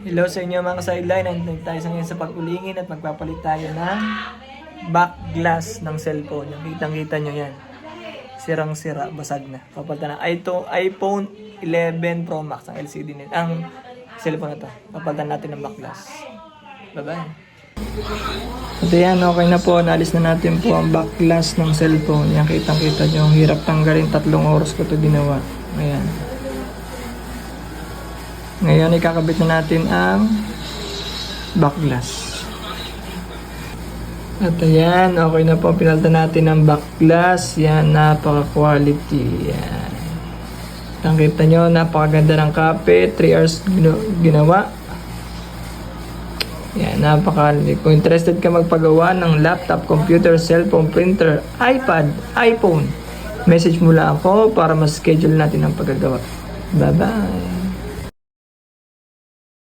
Hello sa inyo mga sideline. Nandito tayo ngayon sa pag-ulingin at magpapalit tayo ng back glass ng cellphone. Yung kitang-kita nyo yan. Sirang-sira, basag na. Papalitan na. Ito iPhone 11 Pro Max ang LCD nito. Ang cellphone na to. Papalitan natin ng back glass. Bye-bye. At yan, okay na po. Naalis na natin po ang back glass ng cellphone. Yan, kitang-kita nyo. Ang hirap tanggalin. 3 oras ko ito ginawa. Ayan. Ngayon, ikakabit na natin ang back glass. At ayan, okay na po. Pinalitan natin ang back glass. Yan, napaka-quality. Yan. Nakita nyo, napakaganda ng kape. 3 hours ginawa. Yan, kung interested ka magpagawa ng laptop, computer, cellphone, printer, iPad, iPhone, message mo lang ako para mas schedule natin ang paggagawa. Bye-bye!